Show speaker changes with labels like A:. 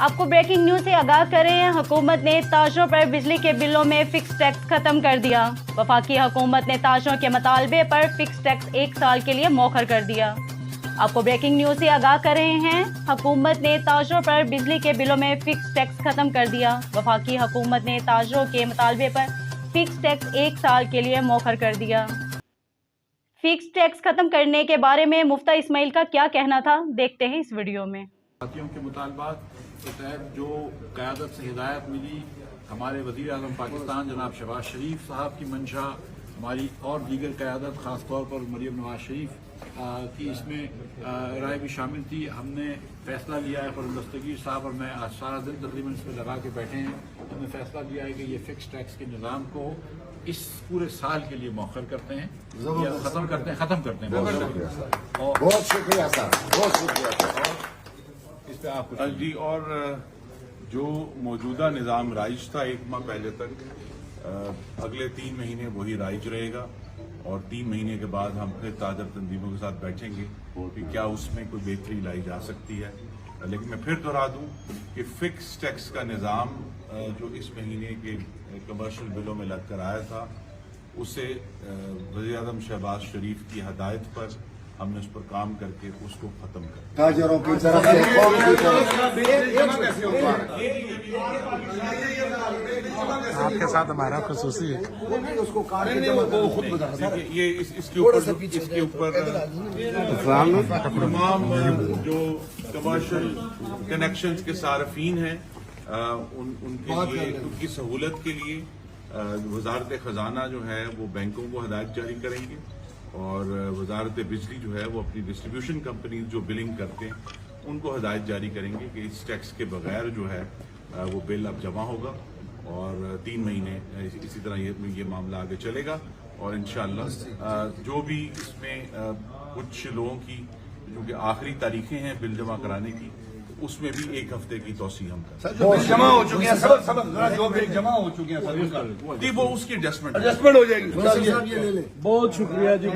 A: آپ کو breaking news سے آگاہ کر رہے ہیں۔ حکومت نے تاجروں پر بجلی کے بلوں میں فکس ٹیکس ختم کر دیا۔ وفاقی حکومت نے تاجروں کے مطالبے پر فکس ٹیکس 1 سال کے لیے مؤخر کر دیا۔ آپ کو بریکنگ نیوز سے آگاہ کر رہے ہیں۔ حکومت نے تاجروں پر بجلی کے بلوں میں فکس ٹیکس ختم کر دیا۔ وفاقی حکومت نے تاجروں کے مطالبے پر فکس ٹیکس 1 سال کے لیے مؤخر کر دیا۔ فکس ٹیکس ختم کرنے کے بارے میں مفتیٰ اسماعیل کا کیا کہنا تھا، دیکھتے ہیں اس ویڈیو میں۔
B: ساتھیوں کے مطالبات کے تحت جو قیادت سے ہدایت ملی، ہمارے وزیر اعظم پاکستان جناب شہباز شریف صاحب کی منشا، ہماری اور دیگر قیادت خاص طور پر مریم نواز شریف کی اس میں رائے بھی شامل تھی۔ ہم نے فیصلہ لیا ہے، فروخ دستگیر صاحب اور میں آج سارا دن تقریباً اس پہ لگا کے بیٹھے ہیں۔ ہم نے فیصلہ لیا ہے کہ یہ فکس ٹیکس کے نظام کو اس پورے سال کے لیے مؤخر کرتے ہیں یا ختم کرتے ہیں۔
C: بہت شکریہ صاحب، بہت شکریہ صاحب۔
B: اس پہ آپ
D: جی، اور جو موجودہ نظام رائج تھا 1 ماہ پہلے تک، اگلے 3 مہینے وہی رائج رہے گا، اور 3 مہینے کے بعد ہم پھر تاجر تنظیموں کے ساتھ بیٹھیں گے کہ کیا اس میں کوئی بہتری لائی جا سکتی ہے۔ لیکن میں پھر دہرا دوں کہ فکس ٹیکس کا نظام جو اس مہینے کے کمرشل بلوں میں لگ کر آیا تھا، اسے وزیر اعظم شہباز شریف کی ہدایت پر ہم نے اس پر کام کر کے اس کو ختم کر دیا۔
C: تاجروں کی طرف سے قوم کی طرف
E: آپ کے ساتھ ہمارا خصوصی ہے۔
D: یہ اس کے اوپر تمام جو کمرشل کنیکشنز کے صارفین ہیں ان کے لیے، ان کی سہولت کے لیے وزارت خزانہ جو ہے وہ بینکوں کو ہدایت جاری کریں گے، اور وزارت بجلی جو ہے وہ اپنی ڈسٹریبیوشن کمپنیز جو بلنگ کرتے ہیں ان کو ہدایت جاری کریں گے کہ اس ٹیکس کے بغیر جو ہے وہ بل اب جمع ہوگا، اور 3 مہینے اسی طرح یہ معاملہ آگے چلے گا۔ اور انشاءاللہ جو بھی اس میں کچھ لوگوں کی جو کہ آخری تاریخیں ہیں بل جمع کرانے کی، اس میں بھی 1 ہفتے کی توسیع ہم کریں۔
F: جمع ہو چکے ہیں سب جو بل جمع ہو چکے ہیں
D: جی، وہ اس کی ایڈجسٹمنٹ
F: ہو جائے گی۔
E: بہت شکریہ جی۔